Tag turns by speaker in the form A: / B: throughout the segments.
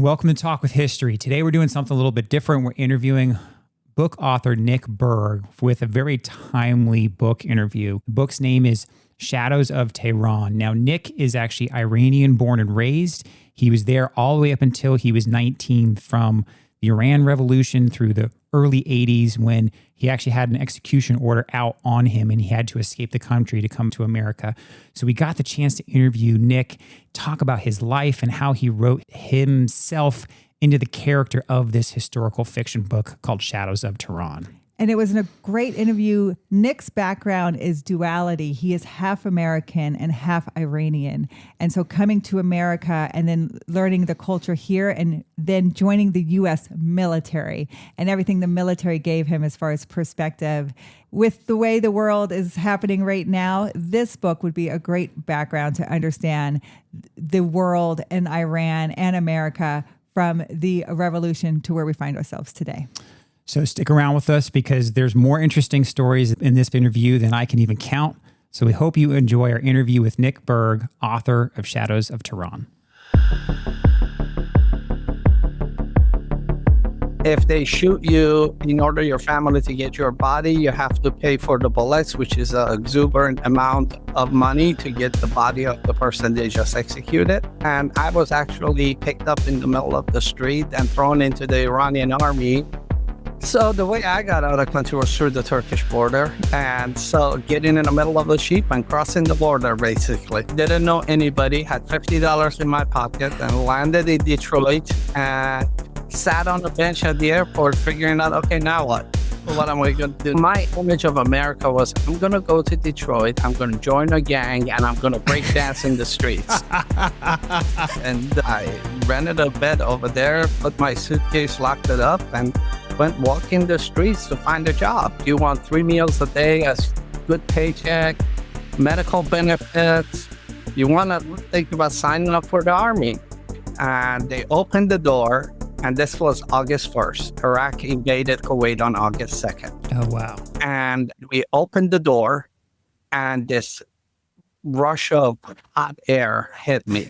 A: Welcome to Talk with History. Today we're doing something a little bit different. We're interviewing book author Nick Berg with a very timely book interview. The book's name is Shadows of Tehran. Now, Nick is actually Iranian born and raised. He was there all the way up until he was 19, from the Iran Revolution through the early 80s, when he actually had an execution order out on him and he had to escape the country to come to America. So we got the chance to interview Nick, talk about his life and how he wrote himself into the character of this historical fiction book called Shadows of Tehran.
B: And it was a great interview. Nick's background is duality. He is half American and half Iranian. And so coming to America and then learning the culture here and then joining the U.S. military and everything the military gave him as far as perspective. With the way the world is happening right now, this book would be a great background to understand the world and Iran and America from the revolution to where we find ourselves today.
A: So stick around with us because there's more interesting stories in this interview than I can even count. So we hope you enjoy our interview with Nick Berg, author of Shadows of Tehran.
C: If they shoot you, in order your family to get your body, you have to pay for the bullets, which is an exuberant amount of money to get the body of the person they just executed. And I was actually picked up in the middle of the street and thrown into the Iranian army. So the way I got out of the country was through the Turkish border. And so getting in the middle of the sheep and crossing the border, basically. Didn't know anybody, had $50 in my pocket and landed in Detroit and sat on the bench at the airport figuring out, okay, now what? What am I going to do? My image of America was, I'm going to go to Detroit, I'm going to join a gang, and I'm going to break dance in the streets. And I rented a bed over there, put my suitcase, locked it up, and went walking the streets to find a job. You want 3 meals a day, a good paycheck, medical benefits. You want to think about signing up for the army. And they opened the door. And this was August 1st. Iraq invaded Kuwait on August 2nd.
A: Oh, wow.
C: And we opened the door and this rush of hot air hit me.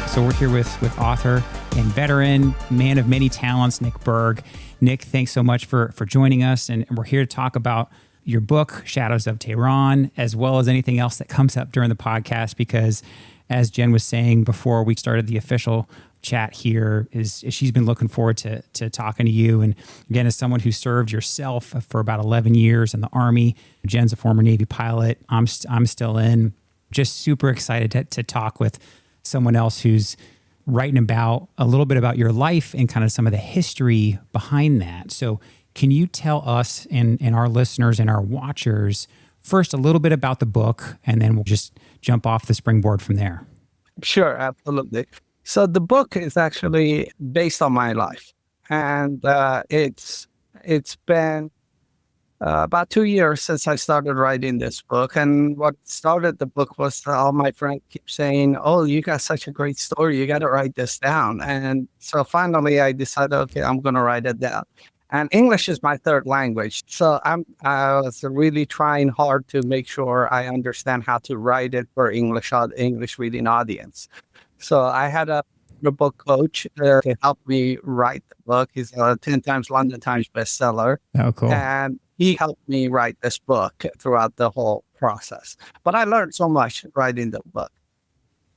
A: So we're here with author and veteran, man of many talents, Nick Berg. Nick, thanks so much for joining us. And we're here to talk about your book, Shadows of Tehran, as well as anything else that comes up during the podcast, because as Jen was saying before we started the official chat here, is she's been looking forward to talking to you. And again, as someone who served yourself for about 11 years in the Army, Jen's a former Navy pilot. I'm still in. Just super excited to talk with someone else who's writing about a little bit about your life and kind of some of the history behind that. So can you tell us and our listeners and our watchers first a little bit about the book, and then we'll just jump off the springboard from there?
C: Sure, absolutely. So the book is actually based on my life. And it's been about 2 years since I started writing this book. And what started the book was all my friends keep saying, oh, you got such a great story. You got to write this down. And so finally I decided, okay, I'm going to write it down. And English is my third language. So I was really trying hard to make sure I understand how to write it for English reading audience. So I had a book coach to help me write the book. He's a 10 times London Times bestseller.
A: Oh, cool.
C: And he helped me write this book throughout the whole process. But I learned so much writing the book.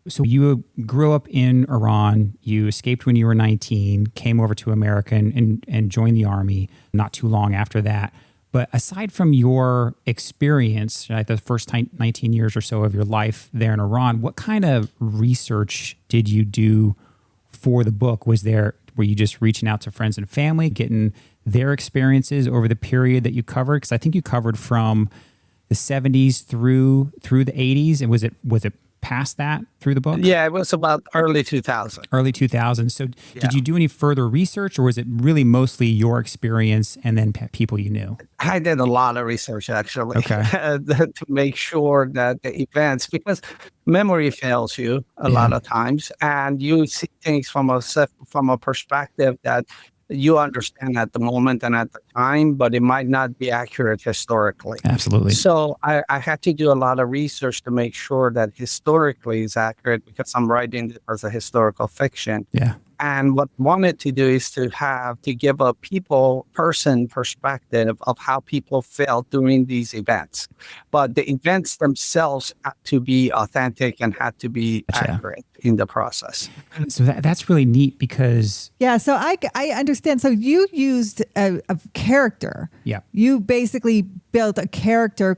A: So you grew up in Iran, you escaped when you were 19, came over to America and joined the Army not too long after that. But aside from your experience, right, the first 19 years or so of your life there in Iran, what kind of research did you do for the book? Were you just reaching out to friends and family, getting their experiences over the period that you covered? Because I think you covered from the 70s through the 80s. And was it past that through the book?
C: Yeah, it was about early 2000.
A: Early 2000. So did you do any further research, or was it really mostly your experience and then people you knew?
C: I did a lot of research, actually, to make sure that the events, because memory fails you a lot of times, and you see things from a perspective that you understand at the moment and at the time, but it might not be accurate historically.
A: Absolutely.
C: So I had to do a lot of research to make sure that historically is accurate, because I'm writing it as a historical fiction.
A: Yeah.
C: And what I wanted to do is to give a person perspective of how people felt during these events. But the events themselves had to be authentic and had to be accurate in the process.
A: So that's really neat because...
B: Yeah, so I understand. So you used a character.
A: Yeah.
B: You basically built a character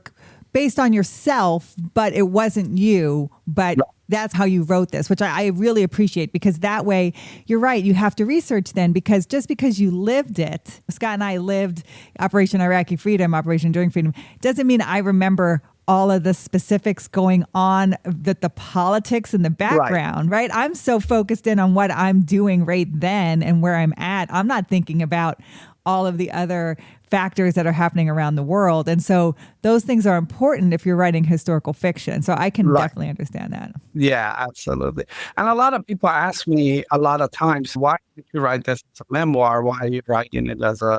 B: based on yourself, but it wasn't you, but... Right. That's how you wrote this, which I really appreciate, because that way, you're right, you have to research then, because just because you lived it, Scott and I lived Operation Iraqi Freedom, Operation Enduring Freedom, doesn't mean I remember all of the specifics going on, the politics in the background, right? I'm so focused in on what I'm doing right then and where I'm at. I'm not thinking about all of the other factors that are happening around the world. And so those things are important if you're writing historical fiction. So I can definitely understand that.
C: Yeah, absolutely. And a lot of people ask me a lot of times, why did you write this as a memoir? Why are you writing it as a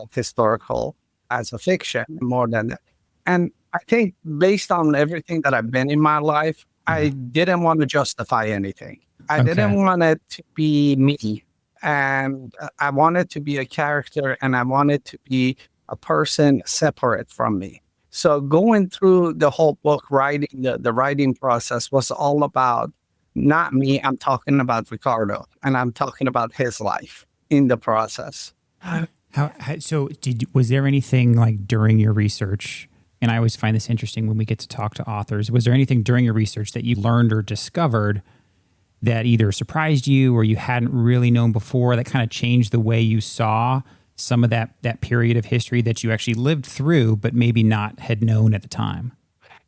C: fiction more than that? And I think based on everything that I've been in my life, I didn't want to justify anything. I didn't want it to be me. And I wanted to be a character, and I wanted to be a person separate from me. So going through the whole book, writing the writing process was all about not me. I'm talking about Ricardo, and I'm talking about his life in the process.
A: Was there anything like during your research, and I always find this interesting when we get to talk to authors, was there anything during your research that you learned or discovered that either surprised you or you hadn't really known before, that kind of changed the way you saw some of that period of history that you actually lived through, but maybe not had known at the time?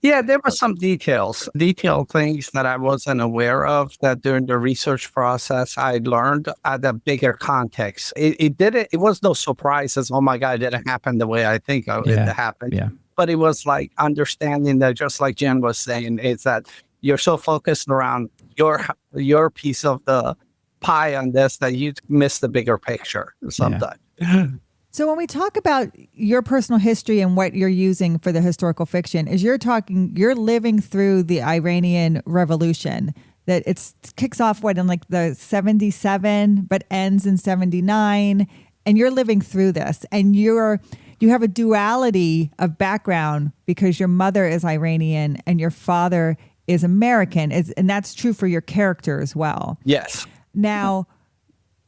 C: Yeah, there were some detailed things that I wasn't aware of that during the research process I learned at a bigger context. It was no surprises. Oh my God, it didn't happen the way I think it happened.
A: Yeah.
C: But it was like understanding that, just like Jen was saying, is that you're so focused around your piece of the pie on this that you miss the bigger picture sometimes. Yeah.
B: So when we talk about your personal history and what you're using for the historical fiction, you're living through the Iranian Revolution, that it kicks off in like the 77, but ends in 79, and you're living through this, and you have a duality of background because your mother is Iranian and your father is American, and that's true for your character as well.
C: Yes.
B: Now,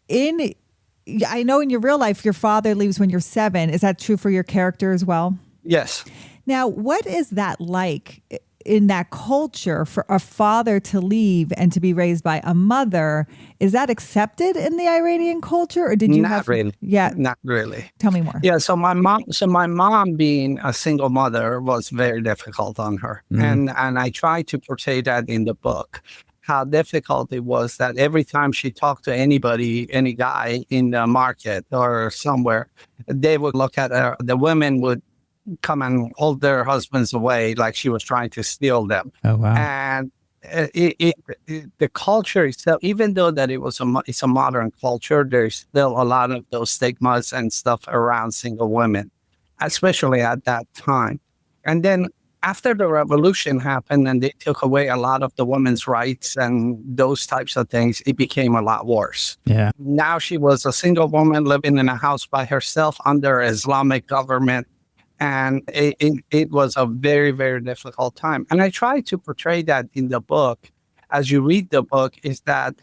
B: I know in your real life, your father leaves when you're 7. Is that true for your character as well?
C: Yes.
B: Now, what is that like in that culture for a father to leave and to be raised by a mother? Is that accepted in the Iranian culture, or did you
C: Not really.
B: Yeah.
C: Not really.
B: Tell me more.
C: Yeah. So my mom being a single mother was very difficult on her. And I try to portray that in the book, how difficult it was, that every time she talked to anybody, any guy in the market or somewhere, they would look at her. The women would come and hold their husbands away like she was trying to steal them.
A: Oh, wow.
C: And the culture itself, even though that it's a modern culture, there's still a lot of those stigmas and stuff around single women, especially at that time. And then after the revolution happened and they took away a lot of the women's rights and those types of things, it became a lot worse.
A: Yeah.
C: Now she was a single woman living in a house by herself under Islamic government. And it was a very, very difficult time. And I try to portray that in the book. As you read the book, is that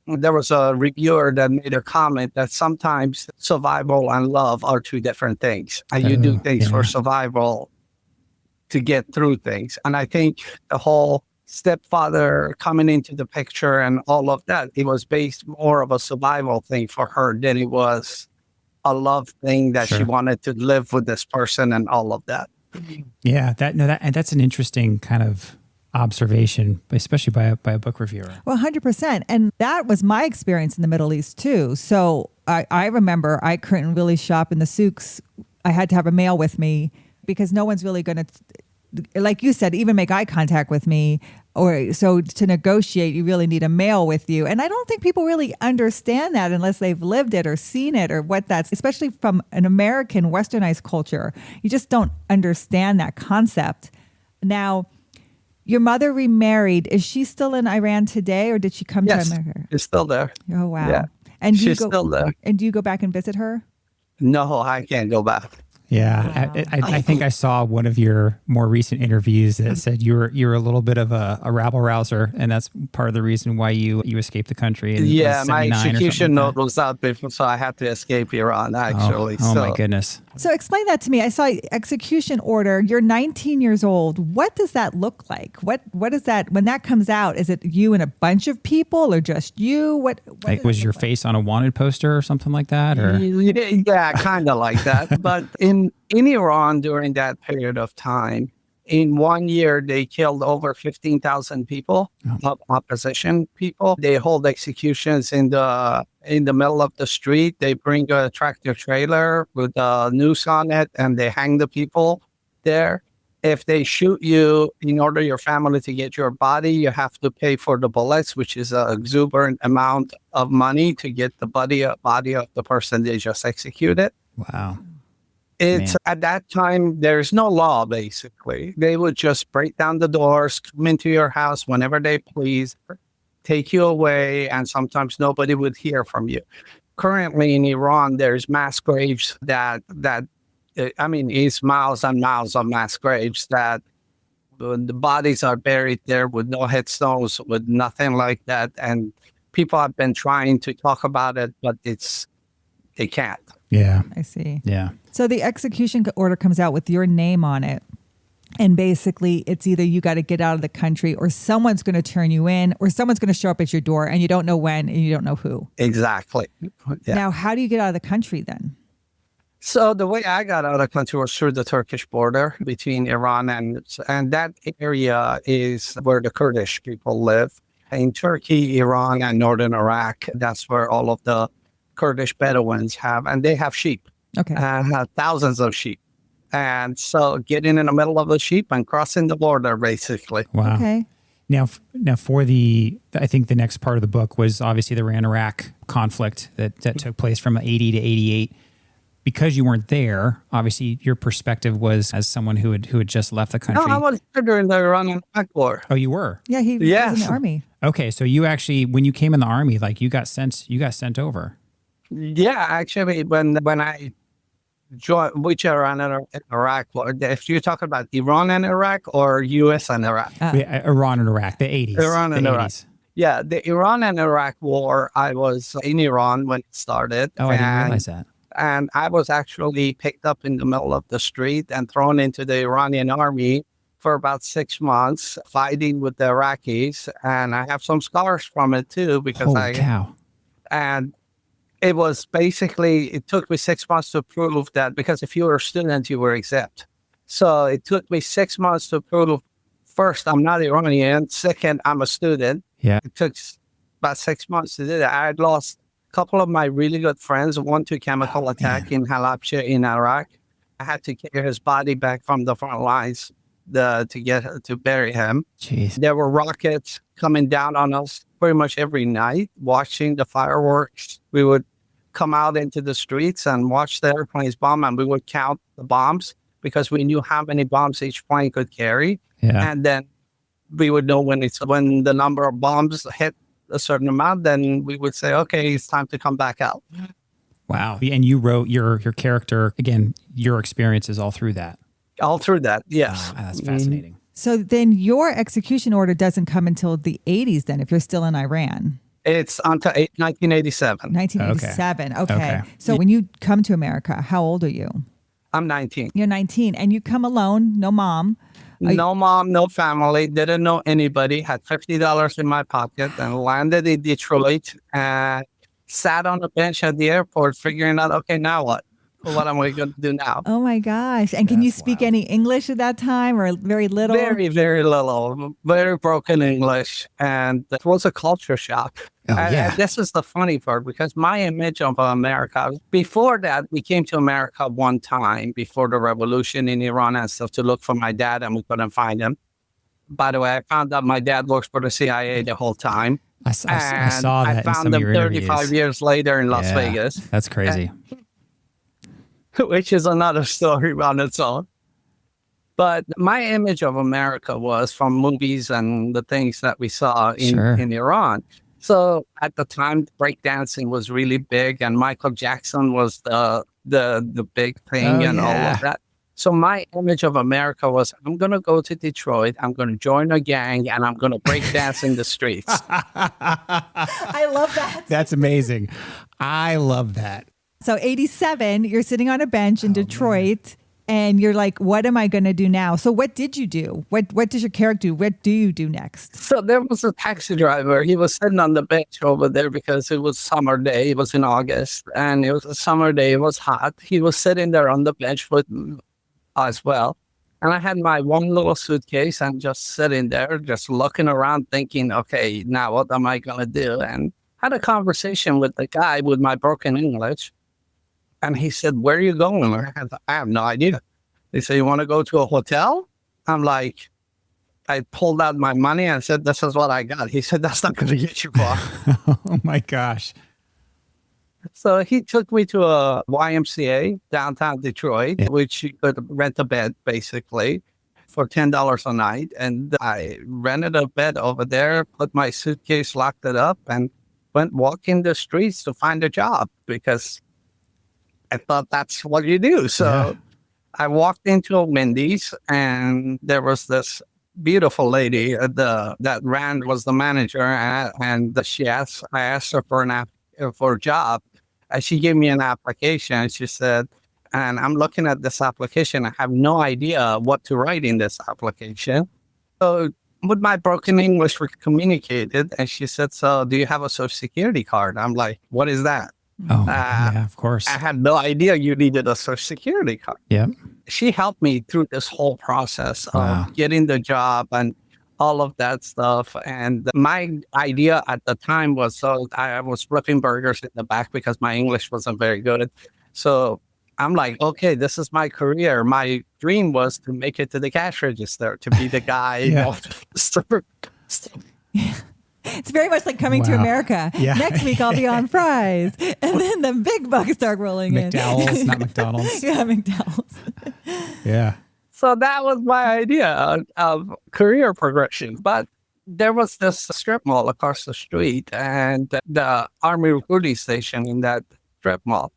C: there was a reviewer that made a comment that sometimes survival and love are two different things. And you do things for survival to get through things. And I think the whole stepfather coming into the picture and all of that, it was based more of a survival thing for her than it was a love thing that she wanted to live with this person and all of that.
A: Yeah, and that's an interesting kind of observation, especially by a book reviewer.
B: Well, 100%. And that was my experience in the Middle East too. So I remember I couldn't really shop in the souks. I had to have a male with me because no one's really going to, like you said, even make eye contact with me. Or so to negotiate, you really need a male with you. And I don't think people really understand that unless they've lived it or seen it or what that's, especially from an American westernized culture. You just don't understand that concept. Now, your mother remarried. Is she still in Iran today or did she come
C: Yes,
B: to America?
C: she's still there.
B: Oh, wow.
C: Yeah,
B: And
C: she's still there.
B: And do you go back and visit her?
C: No, I can't go back.
A: Yeah, I think I saw one of your more recent interviews that said you're a little bit of a rabble rouser, and that's part of the reason why you escaped the country. In
C: Yeah, my
A: 79 or
C: execution
A: something like
C: note was out before, so I had to escape Iran, actually.
A: Oh my goodness.
B: So explain that to me. I saw execution order. You're 19 years old. What does that look like? What is that when that comes out? Is it you and a bunch of people, or just you? What
A: Like, was your face on a wanted poster or something like that? Or
C: Yeah, kind of like that. But in Iran during that period of time, in 1 year, they killed over 15,000 people, opposition people. They hold executions in the middle of the street. They bring a tractor trailer with a noose on it, and they hang the people there. If they shoot you, in order your family to get your body, you have to pay for the bullets, which is an exuberant amount of money to get the body of the person they just executed.
A: wow.
C: It's at that time, there's no law, basically. They would just break down the doors, come into your house whenever they please, take you away, and sometimes nobody would hear from you. Currently in Iran, there's mass graves it's miles and miles of mass graves that the bodies are buried there with no headstones, with nothing like that. And people have been trying to talk about it, but they can't.
A: Yeah.
B: I see.
A: Yeah.
B: So the execution order comes out with your name on it. And basically, it's either you got to get out of the country or someone's going to turn you in or someone's going to show up at your door and you don't know when and you don't know who.
C: Exactly. Yeah.
B: Now, how do you get out of the country then?
C: So the way I got out of the country was through the Turkish border between Iran and that area is where the Kurdish people live. In Turkey, Iran, and northern Iraq, that's where all of the Kurdish Bedouins have, and they have sheep.
B: Okay.
C: Have thousands of sheep. And so getting in the middle of the sheep and crossing the border, basically.
A: Wow.
B: Okay.
A: Now for I think the next part of the book was obviously the Iran-Iraq conflict that took place from 80 to 88. Because you weren't there, obviously your perspective was as someone who had just left the country.
C: No, I was there during the Iranian-Iraq war.
A: Oh, you were?
B: Yeah, he was in the army.
A: Okay, so you actually, when you came in the army, like you got sent over.
C: Yeah, actually, when I joined, which Iran and Iraq, if you're talking about Iran and Iraq or U.S. and Iraq?
A: Iran and Iraq, the 80s.
C: Iran and Iraq.
A: 80s.
C: Yeah, the Iran and Iraq war, I was in Iran when it started.
A: Oh, I didn't realize that.
C: And I was actually picked up in the middle of the street and thrown into the Iranian army for about 6 months, fighting with the Iraqis. And I have some scars from it too, because
A: Holy cow.
C: And it was basically, it took me 6 months to prove that, because if you were a student, you were exempt. So it took me 6 months to prove, first, I'm not Iranian. Second, I'm a student.
A: Yeah.
C: It took about 6 months to do that. I had lost couple of my really good friends, one to chemical attack in Halabja in Iraq. I had to carry his body back from the front lines to bury him.
A: Jeez.
C: There were rockets coming down on us pretty much every night, watching the fireworks. We would come out into the streets and watch the airplanes bomb, and we would count the bombs because we knew how many bombs each plane could carry.
A: Yeah.
C: And then we would know when the number of bombs hit a certain amount, then we would say, okay, it's time to come back out.
A: Wow. And you wrote your character, again, your experiences all through that.
C: All through that, yes.
A: Wow, that's fascinating.
B: So then your execution order doesn't come until the 80s then, if you're still in Iran.
C: It's until 1987.
B: 1987. Okay. So when you come to America, how old are you?
C: I'm 19.
B: You're 19 and you come alone, no mom.
C: No mom, no family, didn't know anybody, had $50 in my pocket, and landed in Detroit and sat on a bench at the airport figuring out, okay, now what? What am I going to do now?
B: Oh my gosh. And can you speak any English at that time or very little?
C: Very, very little. Very broken English. And it was a culture shock.
A: Oh, yeah.
C: And this is the funny part, because my image of America, before that, we came to America one time before the revolution in Iran and stuff to look for my dad, and we couldn't find him. By the way, I found out my dad works for the CIA the whole time.
A: I saw that
C: I
A: in
C: found
A: some of
C: them
A: your
C: 35
A: interviews.
C: years later in Las Vegas.
A: That's crazy.
C: Which is another story on its own. But my image of America was from movies and the things that we saw in Iran. So at the time, breakdancing was really big, and Michael Jackson was the big thing all of that. So my image of America was, I'm going to go to Detroit, I'm going to join a gang, and I'm going to break dance in the streets.
B: I love that.
A: That's amazing. I love that.
B: So 87, you're sitting on a bench in Detroit, and you're like, what am I going to do now? So what did you do? What does your character do? What do you do next?
C: So there was a taxi driver. He was sitting on the bench over there because it was summer day. It was in August, and it was a summer day. It was hot. He was sitting there on the bench with as well. And I had my one little suitcase and just sitting there, just looking around thinking, okay, now what am I going to do? And had a conversation with the guy with my broken English. And he said, where are you going? I have no idea. They said, you want to go to a hotel? I'm like, I pulled out my money and said, this is what I got. He said, that's not going to get you far.
A: Oh my gosh.
C: So he took me to a YMCA downtown Detroit, which you could rent a bed basically for $10 a night. And I rented a bed over there, put my suitcase, locked it up, and went walking the streets to find a job because I thought that's what you do. So I walked into a Wendy's, and there was this beautiful lady that was the manager, and I asked her for a job. And she gave me an application. She said, and I'm looking at this application. I have no idea what to write in this application. So with my broken English, we communicated, and she said, so do you have a social security card? I'm like, what is that?
A: Oh, yeah, of course.
C: I had no idea you needed a social security card.
A: Yeah.
C: She helped me through this whole process of getting the job and all of that stuff. And my idea at the time was, so I was flipping burgers in the back because my English wasn't very good. So I'm like, okay, this is my career. My dream was to make it to the cash register, to be the guy.
B: It's very much like Coming to America.
A: Yeah.
B: Next week, I'll be on fries. And then the big bucks start rolling in.
A: McDowell's, not McDonald's.
B: Yeah, McDowell's.
A: Yeah.
C: So that was my idea of career progression. But there was this strip mall across the street and the Army recruiting station in that strip mall.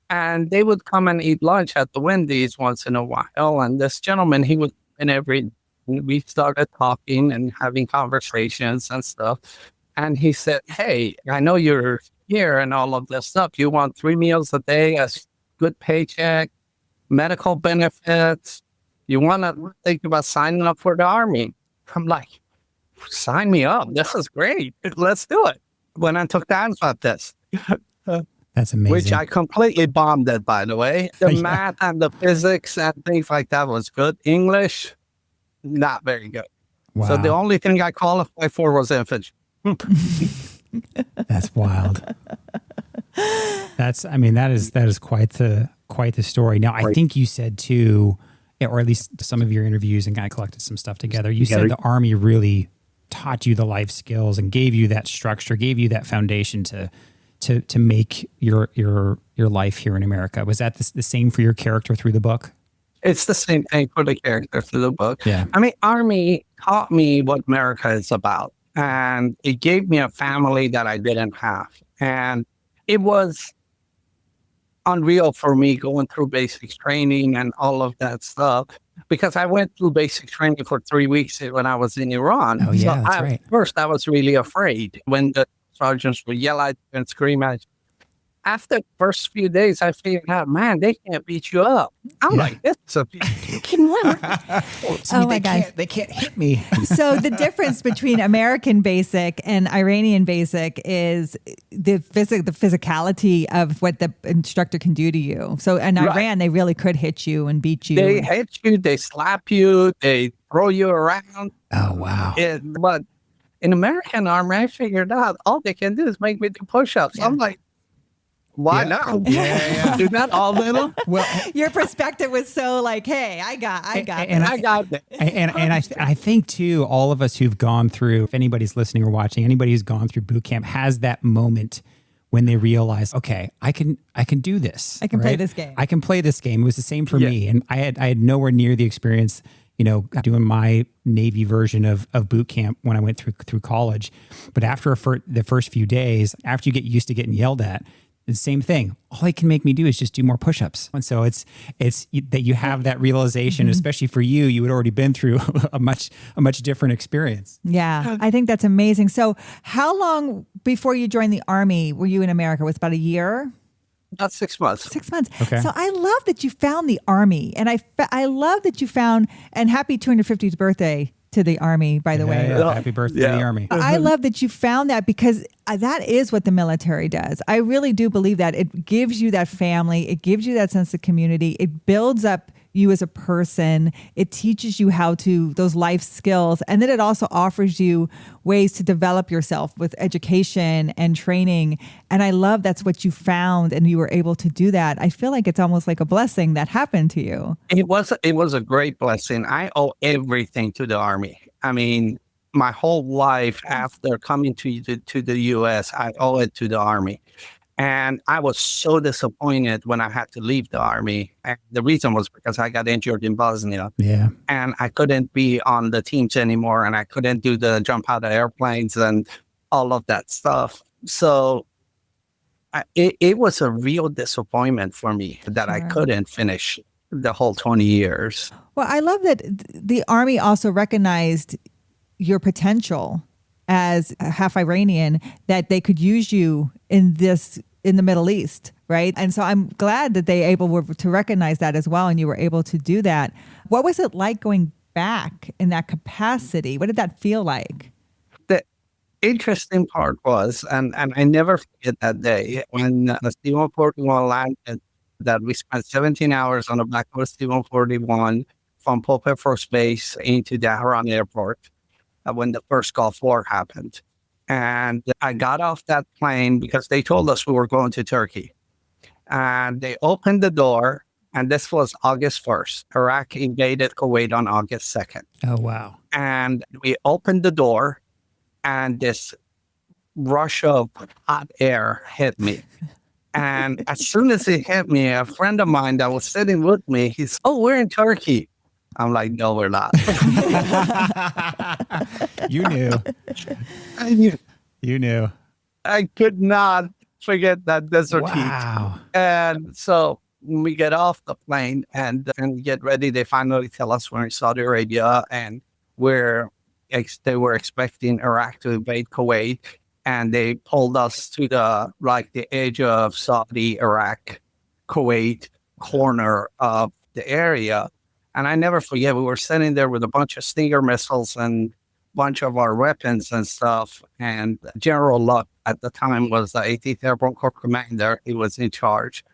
C: And they would come and eat lunch at the Wendy's once in a while. And this gentleman, he would we started talking and having conversations and stuff. And he said, hey, I know you're here and all of this stuff. You want 3 meals a day, a good paycheck, medical benefits. You want to think about signing up for the Army? I'm like, sign me up. This is great. Let's do it. When I took the answer at this.
A: That's amazing.
C: Which I completely bombed it, by the way. The math and the physics and things like that was good. English, not very good.
A: Wow.
C: So the only thing I qualified for was infantry.
A: That's wild. That is quite the story. Now, I think you said too, or at least some of your interviews, and I collected some stuff together. You said the Army really taught you the life skills and gave you that structure, gave you that foundation to make your life here in America. Was that the same for your character through the book?
C: It's the same thing for the character through the book.
A: Yeah.
C: I mean, Army taught me what America is about, and it gave me a family that I didn't have. And it was unreal for me going through basic training and all of that stuff, because I went through basic training for 3 weeks when I was in Iran.
A: Oh, yeah, that's right.
C: At first, I was really afraid when the sergeants would yell at you and scream at you. After the first few days, I figured out, man, they can't beat you up. I'm like, this is a
B: Oh my God.
A: They can't hit me.
B: So the difference between American basic and Iranian basic is the physicality of what the instructor can do to you. So in Iran, they really could hit you and beat you.
C: They hit you, they slap you, they throw you around.
A: Oh, wow.
C: But in American Army, I figured out all they can do is make me do push-ups.
B: Yeah.
C: I'm like, Why
A: Yeah.
C: not?
A: Yeah.
C: Do that all little.
A: Well,
B: Your perspective was so like, hey, I got
A: and
B: this.
C: I got that.
A: and I think too, all of us who've gone through, if anybody's listening or watching, anybody who's gone through boot camp has that moment when they realize, okay, I can do this.
B: I can play
A: right?
B: this game.
A: I can play this game. It was the same for
C: Yeah.
A: me, and I had nowhere near the experience, doing my Navy version of boot camp when I went through college. But after the first few days, after you get used to getting yelled at, the same thing. All it can make me do is just do more push-ups. And so it's that you have that realization, especially for you. You had already been through a much different experience.
B: Yeah, I think that's amazing. So how long before you joined the Army were you in America? Was it about a year?
C: About 6 months.
B: 6 months.
A: Okay.
B: So I love that you found the Army. And I love that you found, and happy 250th birthday to the Army, by the way.
A: Yeah. Happy birthday to the Army.
B: I love that you found that because that is what the military does. I really do believe that. It gives you that family. It gives you that sense of community. It builds up you as a person. It teaches you those life skills. And then it also offers you ways to develop yourself with education and training. And I love that's what you found and you were able to do that. I feel like it's almost like a blessing that happened to you.
C: It was a great blessing. I owe everything to the Army. I mean, my whole life after coming to the U.S., I owe it to the Army. And I was so disappointed when I had to leave the Army. And the reason was because I got injured in Bosnia.
A: Yeah.
C: And I couldn't be on the teams anymore. And I couldn't do the jump out of airplanes and all of that stuff. So it was a real disappointment for me that I couldn't finish the whole 20 years.
B: Well, I love that the Army also recognized your potential as half Iranian, that they could use you in the Middle East, right? And so I'm glad that they were to recognize that as well, and you were able to do that. What was it like going back in that capacity? What did that feel like?
C: The interesting part was, and I never forget that day, when the C-141 landed, that we spent 17 hours on the back of the C-141 from Pope Air Force Base into Tehran Airport. When the first Gulf War happened. And I got off that plane because they told us we were going to Turkey. And they opened the door, and this was August 1st. Iraq invaded Kuwait on August 2nd.
A: Oh, wow.
C: And we opened the door, and this rush of hot air hit me. And as soon as it hit me, a friend of mine that was sitting with me, he's, "Oh, we're in Turkey." I'm like, "No, we're not."
A: You knew.
C: I knew.
A: You knew.
C: I could not forget that desert heat.
A: Wow.
C: And so when we get off the plane and get ready, they finally tell us we're in Saudi Arabia, and they were expecting Iraq to invade Kuwait, and they pulled us to the edge of Saudi, Iraq, Kuwait corner of the area. And I never forget, we were sitting there with a bunch of Stinger missiles and a bunch of our weapons and stuff. And General Luck at the time was the 18th Airborne Corps commander. He was in charge.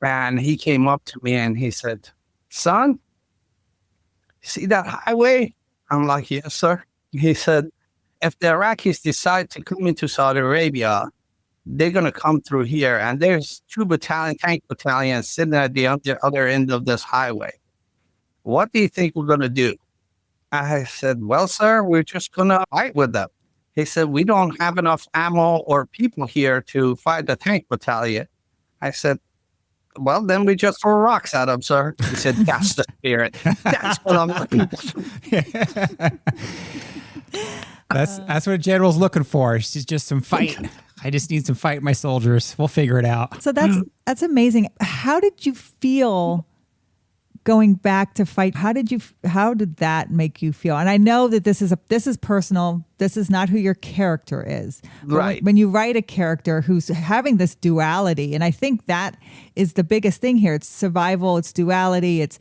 C: And he came up to me and he said, "Son, see that highway?" I'm like, "Yes, sir." He said, "If the Iraqis decide to come into Saudi Arabia, they're going to come through here. And there's 2 tank battalions sitting at the other end of this highway. What do you think we're going to do?" I said, "Well, sir, we're just going to fight with them." He said, "We don't have enough ammo or people here to fight the tank battalion." I said, "Well, then we just throw rocks at them, sir." He said, "That's the spirit. That's what I'm looking for."
A: That's what a general's looking for. It's just some fight. I just need some fight, my soldiers. We'll figure it out.
B: So that's amazing. How did you feel going back to fight? How did that make you feel? And I know that this is personal. This is not who your character is.
C: Right.
B: When you write a character who's having this duality, and I think that is the biggest thing here. It's survival, it's duality, it's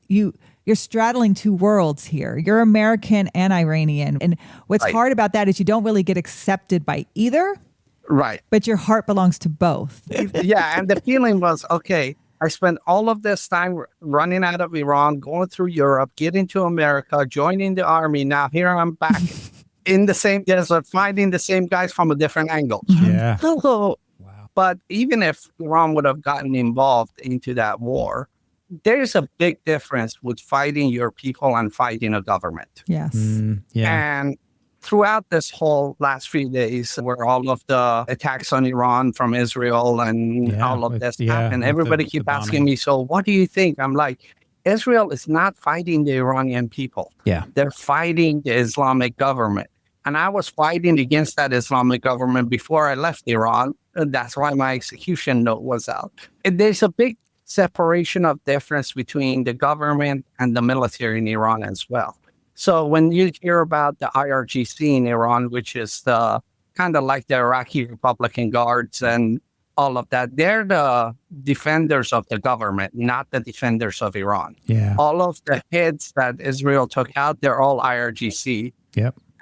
B: you're straddling 2 worlds here. You're American and Iranian. And what's hard about that is you don't really get accepted by either.
C: Right.
B: But your heart belongs to both.
C: Yeah. And the feeling was, okay, I spent all of this time running out of Iran, going through Europe, getting to America, joining the Army. Now here I'm back in the same desert, fighting the same guys from a different angle.
A: Yeah.
C: But But even if Iran would have gotten involved into that war, there's a big difference with fighting your people and fighting a government.
B: Yes.
C: And throughout this whole last few days, where all of the attacks on Iran from Israel and all of this happened, everybody keep asking me, so what do you think? I'm like, Israel is not fighting the Iranian people.
A: Yeah.
C: They're fighting the Islamic government. And I was fighting against that Islamic government before I left Iran. And that's why my execution note was out. And there's a big separation of difference between the government and the military in Iran as well. So when you hear about the IRGC in Iran, which is the kind of like the Iraqi Republican Guards and all of that, they're the defenders of the government, not the defenders of Iran.
A: Yeah.
C: All of the heads that Israel took out, they're all IRGC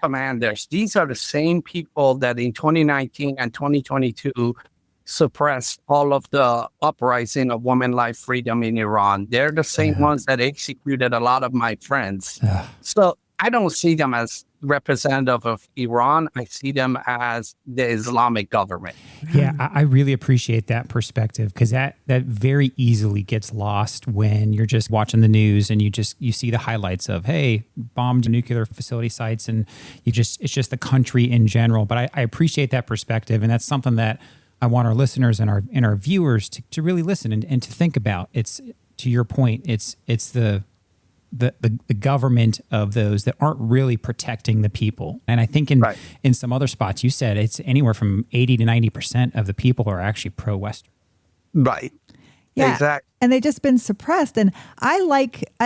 C: commanders. These are the same people that in 2019 and 2022 suppressed all of the uprising of women life freedom in Iran. They're the same ones that executed a lot of my friends. So I don't see them as representative of Iran. I see them as the Islamic government.
A: Yeah, I really appreciate that perspective, because that very easily gets lost when you're just watching the news and you see the highlights of, hey, bombed nuclear facility sites, and it's just the country in general. But I appreciate that perspective, and that's something that I want our listeners and our viewers to really listen and to think about. It's, to your point, it's the government of those that aren't really protecting the people. And I think in some other spots, you said it's anywhere from 80 to 90% of the people are actually pro-Western.
C: Right.
B: Yeah.
C: Exactly.
B: And they've just been suppressed. And I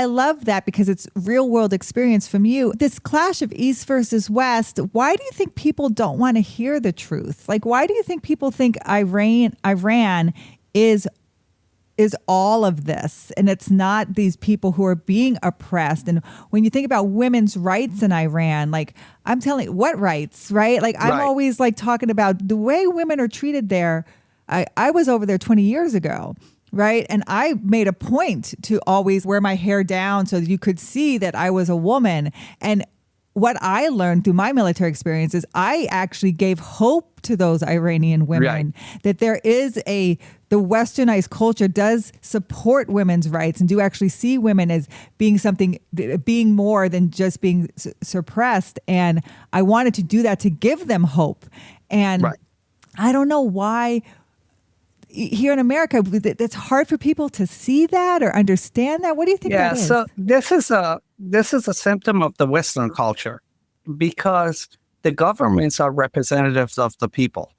B: love that, because it's real world experience from you. This clash of East versus West, why do you think people don't want to hear the truth? Like, why do you think people think Iran is all of this, and it's not these people who are being oppressed? And when you think about women's rights in Iran, like, I'm telling you, what rights, right? Like, I'm always like talking about the way women are treated there. I was over there 20 years ago, right? And I made a point to always wear my hair down so that you could see that I was a woman. And what I learned through my military experience is I actually gave hope to those Iranian women that there is the westernized culture does support women's rights and do actually see women as being more than just being suppressed. And I wanted to do that to give them hope. And I don't know why here in America, it's hard for people to see that or understand that. What do you think that is?
C: So this is a symptom of the Western culture, because the governments are representatives of the people.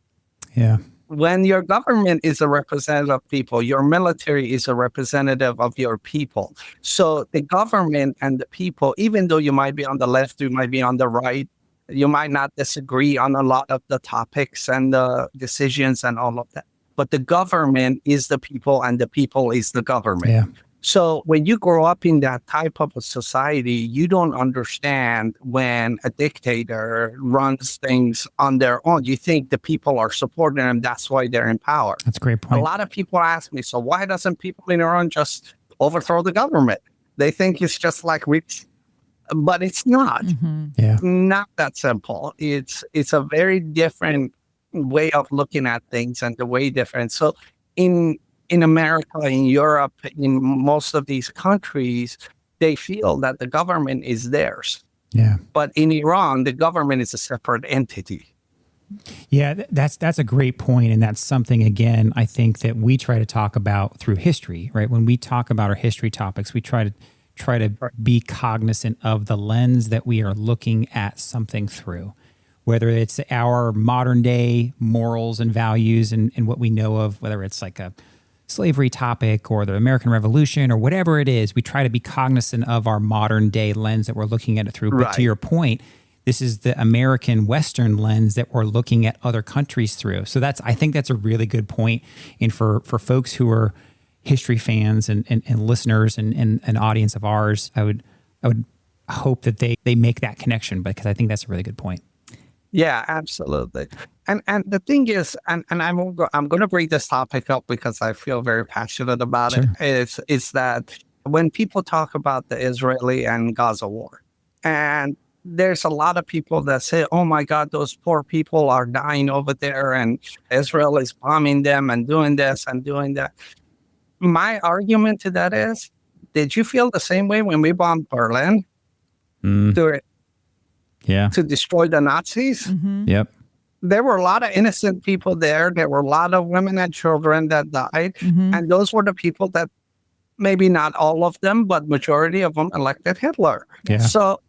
A: Yeah.
C: When your government is a representative of people, your military is a representative of your people. So the government and the people, even though you might be on the left, you might be on the right, you might not disagree on a lot of the topics and the decisions and all of that. But the government is the people, and the people is the government.
A: Yeah.
C: So when you grow up in that type of a society, you don't understand when a dictator runs things on their own. You think the people are supporting them. That's why they're in power.
A: That's a great point.
C: A lot of people ask me, so why doesn't people in Iran just overthrow the government? They think it's just like but it's not.
B: Mm-hmm.
A: Yeah.
C: Not that simple. It's a very different way of looking at things, and the way different. So in America, in Europe, in most of these countries, they feel that the government is theirs.
A: Yeah.
C: But in Iran, the government is a separate entity.
A: Yeah, that's a great point. And that's something, again, I think that we try to talk about through history, right? When we talk about our history topics, we try to be cognizant of the lens that we are looking at something through, whether it's our modern day morals and values and what we know of, whether it's like a slavery topic or the American Revolution or whatever it is, we try to be cognizant of our modern day lens that we're looking at it through. But to your point, this is the American Western lens that we're looking at other countries through. So I think that's a really good point. And for folks who are history fans and listeners and an audience of ours, I would hope that they make that connection, because I think that's a really good point.
C: Yeah, absolutely. And the thing is, and I'm going to bring this topic up because I feel very passionate about it, is that when people talk about the Israeli and Gaza war, and there's a lot of people that say, oh my God, those poor people are dying over there and Israel is bombing them and doing this and doing that. My argument to that is, did you feel the same way when we bombed Berlin to destroy the Nazis?
B: Mm-hmm.
A: Yep.
C: There were a lot of innocent people there. There were a lot of women and children that died.
B: Mm-hmm.
C: And those were the people that, maybe not all of them, but majority of them elected Hitler.
A: Yeah.
C: So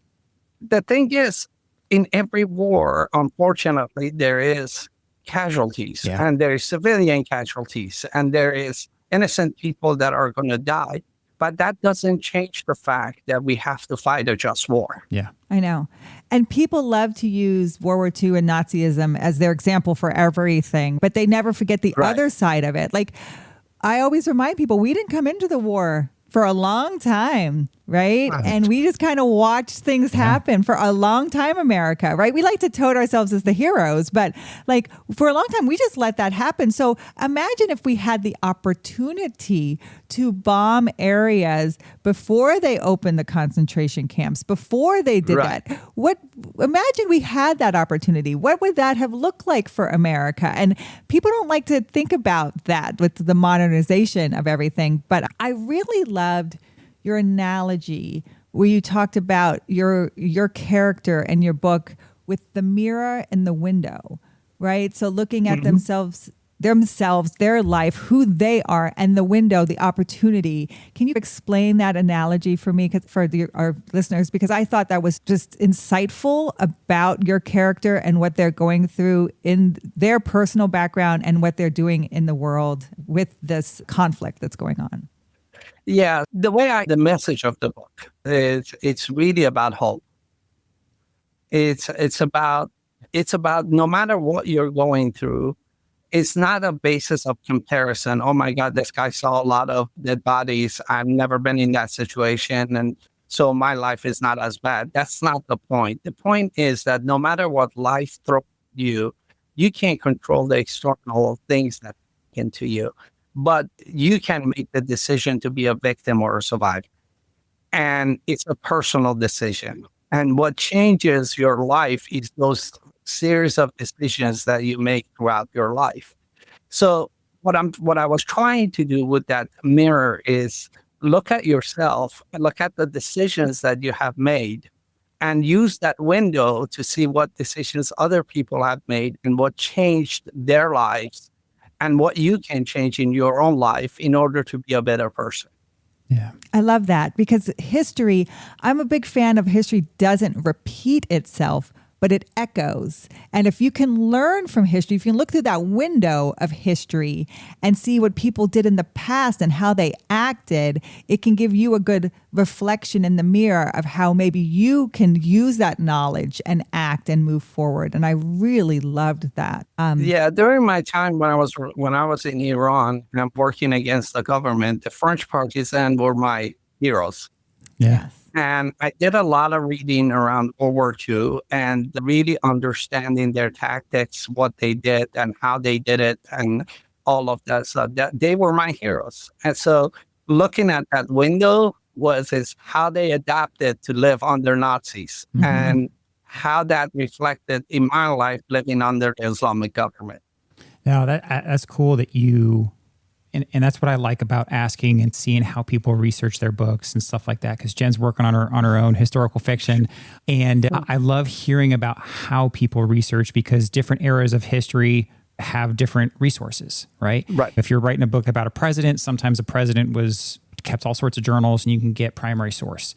C: the thing is, in every war, unfortunately, there is casualties and there is civilian casualties and there is innocent people that are going to die. But that doesn't change the fact that we have to fight a just war.
A: Yeah.
B: I know. And people love to use World War II and Nazism as their example for everything, but they never forget the other side of it. Like, I always remind people, we didn't come into the war for a long time, right? And we just kind of watched things happen for a long time, America, right? We like to tote ourselves as the heroes, but like for a long time, we just let that happen. So imagine if we had the opportunity to bomb areas before they opened the concentration camps, before they did that. Imagine we had that opportunity. What would that have looked like for America? And people don't like to think about that with the modernization of everything. But I really loved your analogy where you talked about your character and your book with the mirror and the window, right? So looking at themselves, their life, who they are, and the window, the opportunity. Can you explain that analogy for me, for our listeners? Because I thought that was just insightful about your character and what they're going through in their personal background and what they're doing in the world with this conflict that's going on.
C: Yeah, the message of the book is, it's really about hope. It's about no matter what you're going through, it's not a basis of comparison. Oh my God, this guy saw a lot of dead bodies. I've never been in that situation, and so my life is not as bad. That's not the point. The point is that no matter what life throws you, you can't control the external things that happen to you. But you can make the decision to be a victim or a survivor. And it's a personal decision. And what changes your life is those series of decisions that you make throughout your life. So what I was trying to do with that mirror is look at yourself and look at the decisions that you have made and use that window to see what decisions other people have made and what changed their lives, and what you can change in your own life in order to be a better person.
B: Yeah. I love that, because history, I'm a big fan of history doesn't repeat itself, but it echoes. And if you can learn from history, if you can look through that window of history and see what people did in the past and how they acted, it can give you a good reflection in the mirror of how maybe you can use that knowledge and act and move forward. And I really loved that.
C: During my time when I was in Iran and I'm working against the government, the French partisans were my heroes.
B: Yes.
C: And I did a lot of reading around World War II and really understanding their tactics, what they did and how they did it, and all of that stuff. They were my heroes. And so looking at that window is how they adapted to live under Nazis and how that reflected in my life living under the Islamic government.
A: Now, that's cool that you... And that's what I like about asking and seeing how people research their books and stuff like that, because Jen's working on her own historical fiction. And I love hearing about how people research, because different eras of history have different resources, right?
C: Right.
A: If you're writing a book about a president, sometimes a president kept all sorts of journals and you can get primary source.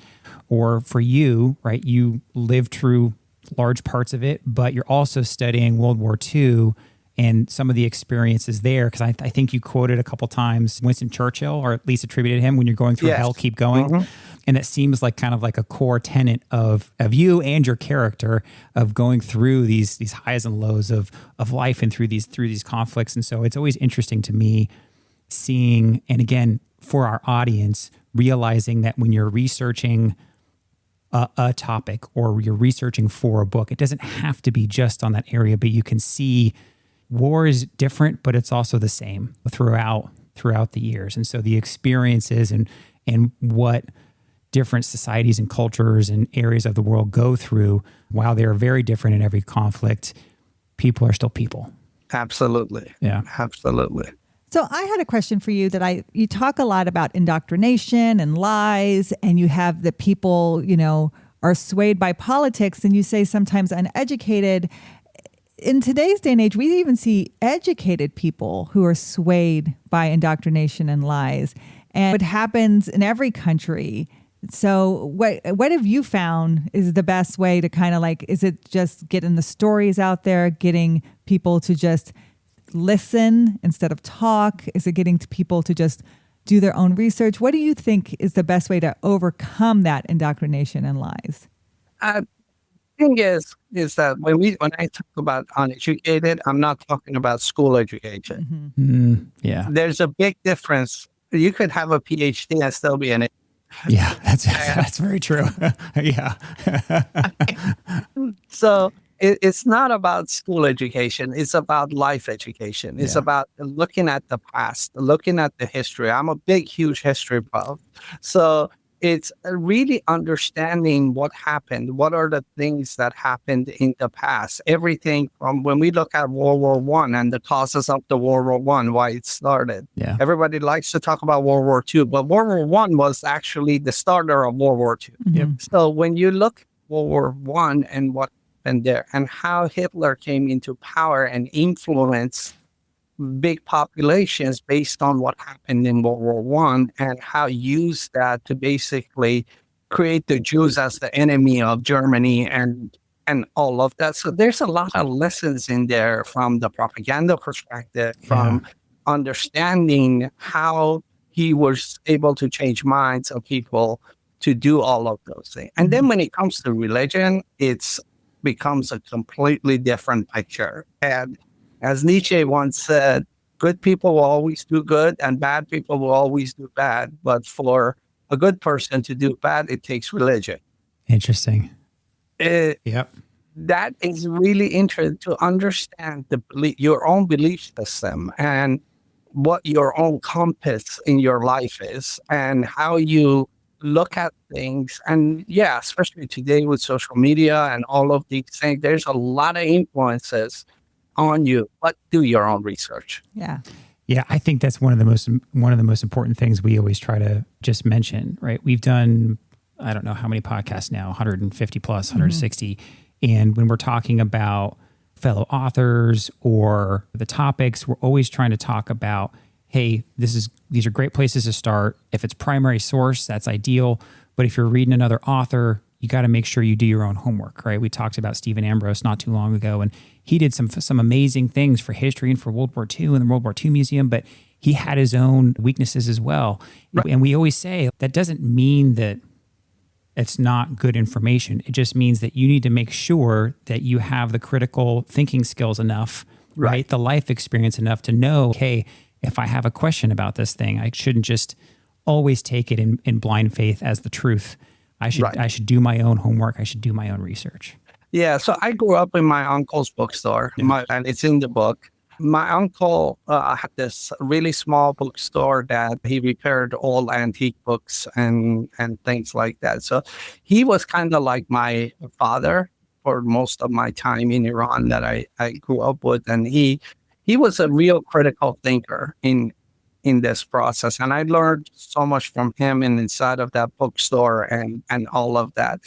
A: Or for you, right, you lived through large parts of it, but you're also studying World War II and some of the experiences there, because I think you quoted a couple times Winston Churchill, or at least attributed him, when you're going through hell, keep going. And it seems like kind of like a core tenet of you and your character of going through these highs and lows of life and through these conflicts. And so it's always interesting to me seeing, and again, for our audience, realizing that when you're researching a topic or you're researching for a book, it doesn't have to be just on that area, but you can see war is different, but it's also the same throughout the years. And so the experiences and what different societies and cultures and areas of the world go through, while they are very different in every conflict, people are still people.
C: Absolutely.
A: Yeah.
C: Absolutely.
B: So I had a question for you you talk a lot about indoctrination and lies, and you have the people, are swayed by politics, and you say sometimes uneducated. In today's day and age, we even see educated people who are swayed by indoctrination and lies. And it happens in every country. So what have you found is the best way to kind of is it just getting the stories out there, getting people to just listen instead of talk? Is it getting people to just do their own research? What do you think is the best way to overcome that indoctrination and lies?
C: Thing is that when I talk about uneducated, I'm not talking about school education.
A: Yeah.
C: There's a big difference. You could have a PhD and still be an
A: Yeah, that's very true. Yeah.
C: So it's not about school education. It's about life education. It's about looking at the past, looking at the history. I'm a huge history buff. So it's really understanding what happened. What are the things that happened in the past? Everything from when we look at World War I and the causes of the World War I, why it started.
A: Yeah.
C: Everybody likes to talk about World War II, but World War I was actually the starter of World War II.
A: Yep.
C: So when you look at World War I and what happened there and how Hitler came into power and influenced big populations based on what happened in World War I, and how he used that to basically create the Jews as the enemy of Germany and all of that. So there's a lot of lessons in there from the propaganda perspective, from understanding how he was able to change minds of people to do all of those things. And then when it comes to religion, it becomes a completely different picture. And as Nietzsche once said, good people will always do good and bad people will always do bad. But for a good person to do bad, it takes religion.
A: Interesting.
C: That is really interesting to understand your own belief system and what your own compass in your life is and how you look at things. And especially today with social media and all of these things, there's a lot of influences on you, but do your own research.
A: Yeah, I think that's one of the most important things we always try to just mention, right? We've done, I don't know how many podcasts now, 150 plus, 160. And when we're talking about fellow authors or the topics, we're always trying to talk about, hey, these are great places to start. If it's primary source, that's ideal. But if you're reading another author, you got to make sure you do your own homework, right? We talked about Stephen Ambrose not too long ago, and he did some amazing things for history and for World War II and the World War II Museum, but he had his own weaknesses as well. Right. And we always say that doesn't mean that it's not good information. It just means that you need to make sure that you have the critical thinking skills enough, right? The life experience enough to know, okay, if I have a question about this thing, I shouldn't just always take it in blind faith as the truth. I should do my own homework. I should do my own research.
C: Yeah. So I grew up in my uncle's bookstore, and it's in the book. My uncle had this really small bookstore that he repaired all antique books and things like that. So he was kind of like my father for most of my time in Iran that I grew up with. And he was a real critical thinker in this process. And I learned so much from him and inside of that bookstore and all of that.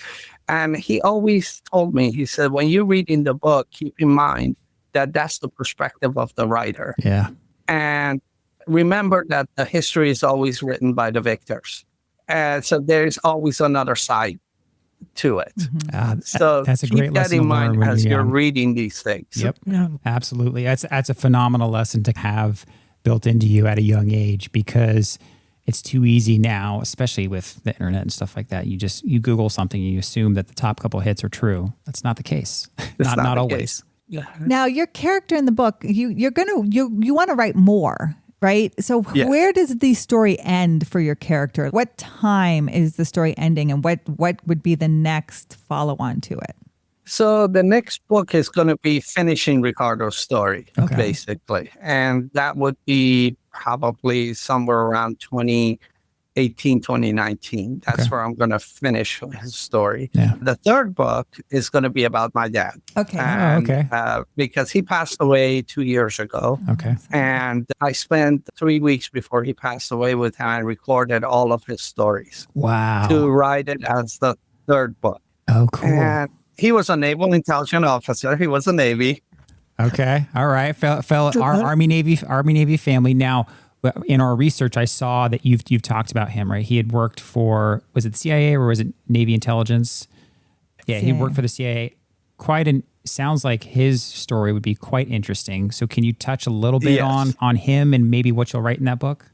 C: And he always told me, he said, when you read in the book, keep in mind that that's the perspective of the writer.
A: Yeah.
C: And remember that the history is always written by the victors. And so there's always another side to it. So
A: that's a
C: keep
A: great
C: that
A: lesson
C: in
A: to learn
C: mind as
A: when
C: you're reading these things.
A: Yep. Yeah. Absolutely. That's a phenomenal lesson to have built into you at a young age, because it's too easy now, especially with the internet and stuff like that. You Google something and you assume that the top couple hits are true. That's not the case. Not always.
C: Yeah.
B: Now, your character in the book, you want to write more, right? So where does the story end for your character? What time is the story ending, and what would be the next follow-on to it?
C: So the next book is going to be finishing Ricardo's story, basically. And that would be probably somewhere around 20 2019. That's where I'm going to finish his story.
A: Yeah.
C: The third book is going to be about my dad.
B: Okay.
C: Because he passed away 2 years ago.
A: Okay.
C: And I spent 3 weeks before he passed away with him. I recorded all of his stories.
A: Wow.
C: To write it as the third book.
A: Oh, cool.
C: And he was a naval intelligence officer. He was a Navy.
A: Okay. All right. Fell Army Navy family. Now, in our research, I saw that you've talked about him, right? He had worked for, was it the CIA or was it Navy intelligence? Yeah,
B: CIA.
A: He worked for the CIA. Sounds like his story would be quite interesting. So can you touch a little bit on him and maybe what you'll write in that book?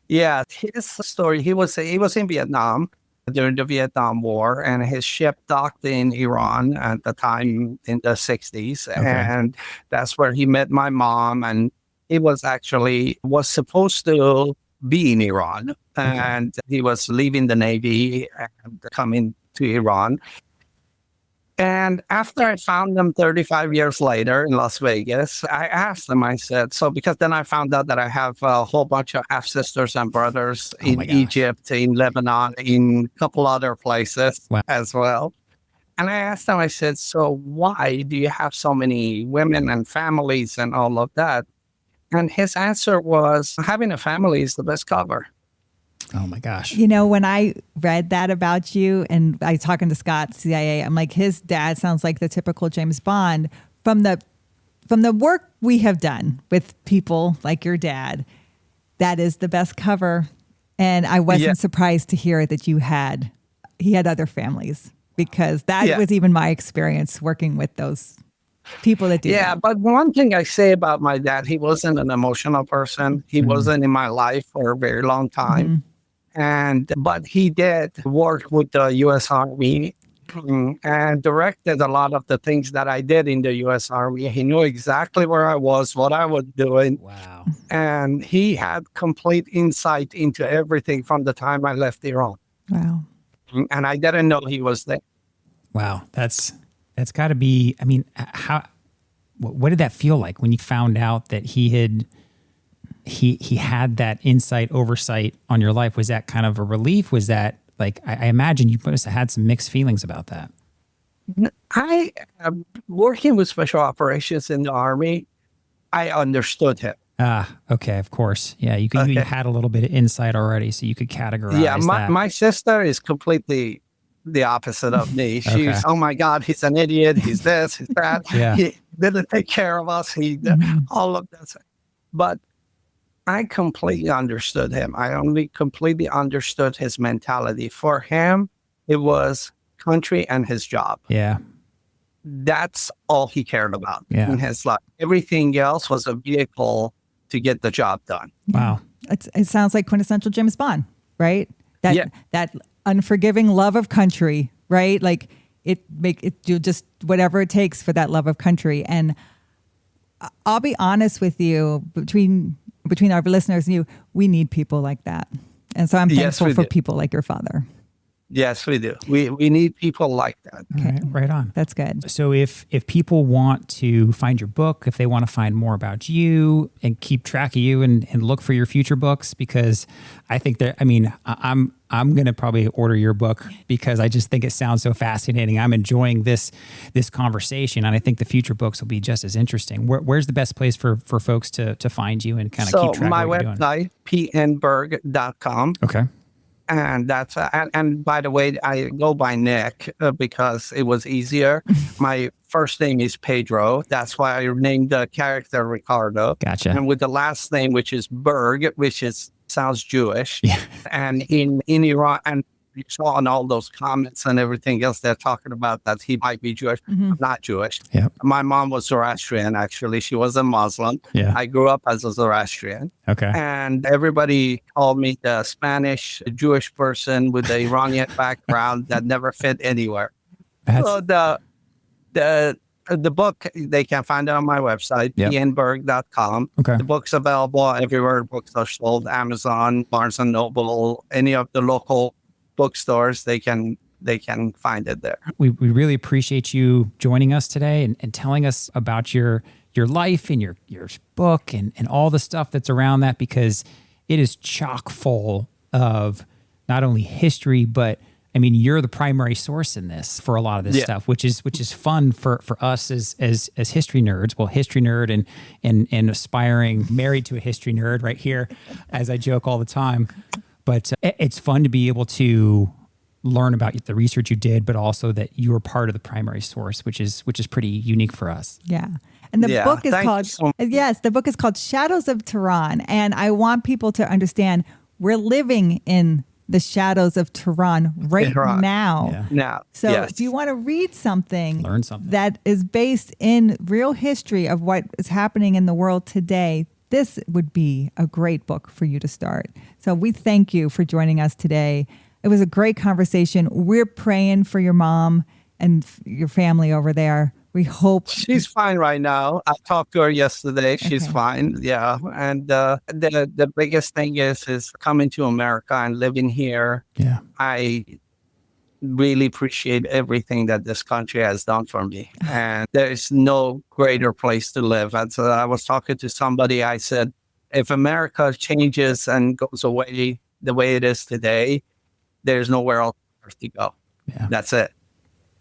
C: Yeah, his story, he was in Vietnam during the Vietnam War, and his ship docked in Iran at the time in the 60s. Okay. And that's where he met my mom, and he was supposed to be in Iran, and he was leaving the Navy and coming to Iran. And after I found them 35 years later in Las Vegas, I asked them, I said, because then I found out that I have a whole bunch of half-sisters and brothers in Egypt, in Lebanon, in a couple other places as well. And I asked them, I said, so why do you have so many women and families and all of that? And his answer was, having a family is the best cover.
A: Oh my gosh.
B: You know, when I read that about you and I talking to Scott, CIA, I'm like, his dad sounds like the typical James Bond. From the work we have done with people like your dad, that is the best cover. And I wasn't surprised to hear that he had other families, because that was even my experience working with those people that do that.
C: Yeah, but one thing I say about my dad, he wasn't an emotional person. He wasn't in my life for a very long time. But he did work with the U.S. Army and directed a lot of the things that I did in the U.S. Army. He knew exactly where I was, what I was doing.
A: Wow. And
C: he had complete insight into everything from the time I left Iran.
B: Wow.
C: And I didn't know he was there.
A: Wow. That's got to be, I mean, what did that feel like when you found out that he had that oversight on your life? Was that kind of a relief? Was that like, I imagine you must have had some mixed feelings about that.
C: I, working with special operations in the Army, I understood him.
A: Okay, of course. Yeah, you had a little bit of insight already, so you could categorize that.
C: My sister is completely the opposite of me. She's, oh my God, he's an idiot. He's this, he's that. He didn't take care of us. All of that. But I completely understood him. I only completely understood his mentality. For him, it was country and his job.
A: Yeah.
C: That's all he cared about
A: in
C: his life. Everything else was a vehicle to get the job done.
A: Wow.
B: It sounds like quintessential James Bond, right? That unforgiving love of country, right? Like it do just whatever it takes for that love of country. And I'll be honest with you, between our listeners and you, we need people like that. And so I'm thankful for people like your father.
C: Yes, we do. We need people like that.
B: Okay.
A: Right on.
B: That's good.
A: So if people want to find your book, if they want to find more about you and keep track of you and look for your future books, because I think I'm going to probably order your book because I just think it sounds so fascinating. I'm enjoying this conversation, and I think the future books will be just as interesting. Where's the best place for folks to find you and kind of keep track of what you're doing?
C: So my website, pnberg.com.
A: Okay.
C: And that's and by the way, I go by Nick because it was easier. My first name is Pedro. That's why I named the character Ricardo.
A: Gotcha.
C: And with the last name, which is Berg, sounds Jewish. Yeah. And in Iran, and you saw in all those comments and everything else, they're talking about that he might be Jewish. I'm not Jewish.
A: Yep.
C: My mom was Zoroastrian, actually. She was a Muslim. Yeah. I grew up as a Zoroastrian. Okay. And everybody called me the Spanish Jewish person with the Iranian background that never fit anywhere. So the book, they can find it on my website, pnberg.com. Okay. The book's available everywhere books are sold, Amazon, Barnes & Noble, any of the local bookstores, they can find it there.
A: We really appreciate you joining us today and telling us about your life and your book and all the stuff that's around that, because it is chock full of not only history, but I mean, you're the primary source in this for a lot of this stuff, which is fun for us as history nerds. Well, history nerd and aspiring married to a history nerd right here, as I joke all the time. But it's fun to be able to learn about the research you did, but also that you were part of the primary source, which is pretty unique for us.
B: Yeah. And the book is called Shadows of Tehran. And I want people to understand we're living in the shadows of Tehran now.
A: Yeah.
C: Now,
B: So if you want to read something,
A: Learn something
B: that is based in real history of what is happening in the world today, this would be a great book for you to start. So we thank you for joining us today. It was a great conversation. We're praying for your mom and your family over there. We hope
C: she's fine right now. I talked to her yesterday. She's fine. Yeah. And the biggest thing is coming to America and living here.
A: Yeah.
C: I really appreciate everything that this country has done for me. And there's no greater place to live. And so I was talking to somebody. I said, if America changes and goes away the way it is today, there's nowhere else to go.
A: Yeah.
C: That's it.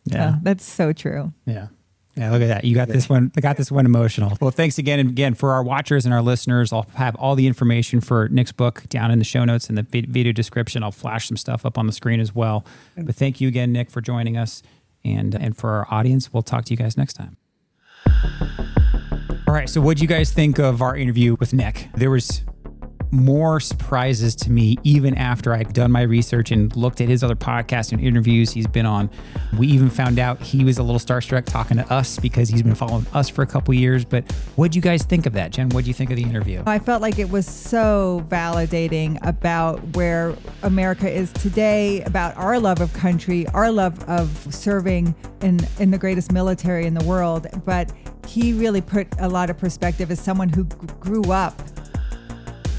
A: Yeah.
B: that's so true.
A: Yeah. Yeah, look at that. You got this one. I got this one emotional. Well, thanks again and again for our watchers and our listeners. I'll have all the information for Nick's book down in the show notes and the video description. I'll flash some stuff up on the screen as well. But thank you again, Nick, for joining us. And for our audience, we'll talk to you guys next time. All right. So what do you guys think of our interview with Nick? There was more surprises to me even after I'd done my research and looked at his other podcasts and interviews he's been on. We even found out he was a little starstruck talking to us because he's been following us for a couple years. But what'd you guys think of that? Jen, what'd you think of the interview?
B: I felt like it was so validating about where America is today, about our love of country, our love of serving in the greatest military in the world. But he really put a lot of perspective as someone who grew up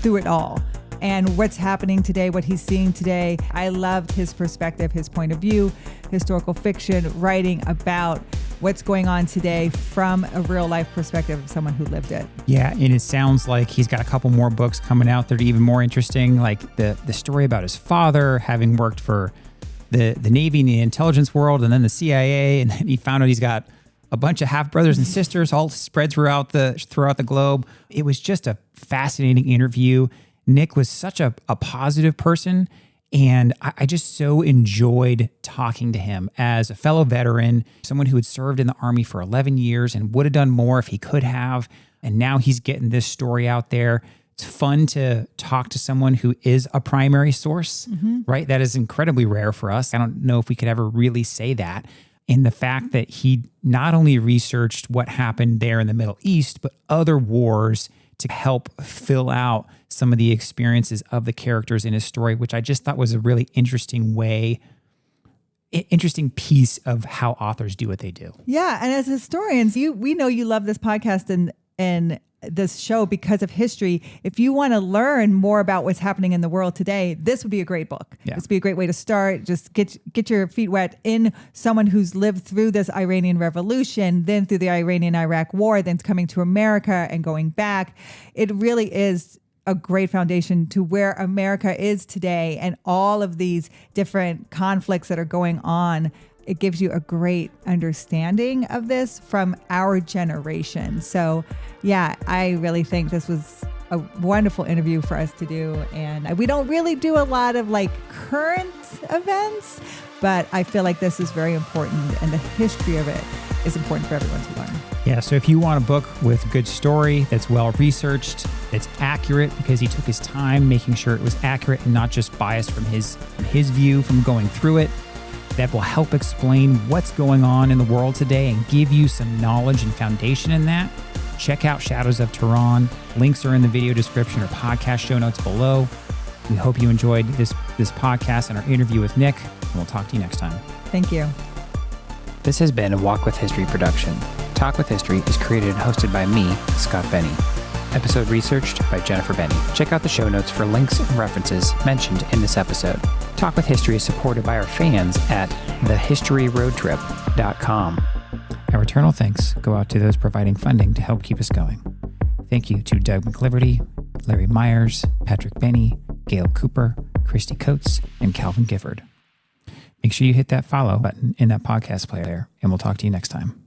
B: through it all and what's happening today, what he's seeing today. I loved his perspective, his point of view, historical fiction, writing about what's going on today from a real life perspective of someone who lived it.
A: Yeah, and it sounds like he's got a couple more books coming out that are even more interesting, like the story about his father having worked for the Navy and the intelligence world and then the CIA, and then he found out he's got a bunch of half brothers and sisters all spread throughout the globe. It was just a fascinating interview. Nick was such a positive person, and I just so enjoyed talking to him as a fellow veteran, someone who had served in the Army for 11 years and would have done more if he could have. And now he's getting this story out there. It's fun to talk to someone who is a primary source, right? That is incredibly rare for us. I don't know if we could ever really say that. In the fact that he not only researched what happened there in the Middle East, but other wars to help fill out some of the experiences of the characters in his story, which I just thought was a really interesting piece of how authors do what they do.
B: Yeah, and as historians, we know you love this podcast and this show because of history. If you want to learn more about what's happening in the world today, this would be a great book.
A: Yeah.
B: This would be a great way to start. Just get your feet wet in someone who's lived through this Iranian Revolution, then through the Iranian-Iraq War, then coming to America and going back. It really is a great foundation to where America is today and all of these different conflicts that are going on. It gives you a great understanding of this from our generation. So yeah, I really think this was a wonderful interview for us to do. And we don't really do a lot of like current events, but I feel like this is very important and the history of it is important for everyone to learn.
A: Yeah, so if you want a book with good story, that's well researched, that's accurate because he took his time making sure it was accurate and not just biased from his view from going through it, that will help explain what's going on in the world today and give you some knowledge and foundation in that, check out Shadows of Tehran. Links are in the video description or podcast show notes below. We hope you enjoyed this podcast and our interview with Nick, and we'll talk to you next time.
B: Thank you.
A: This has been a Walk with History production. Talk with History is created and hosted by me, Scott Benny. Episode researched by Jennifer Benny. Check out the show notes for links and references mentioned in this episode. Talk with History is supported by our fans at thehistoryroadtrip.com. Our eternal thanks go out to those providing funding to help keep us going. Thank you to Doug McLiverty, Larry Myers, Patrick Benny, Gail Cooper, Christy Coates, and Calvin Gifford. Make sure you hit that follow button in that podcast player, and we'll talk to you next time.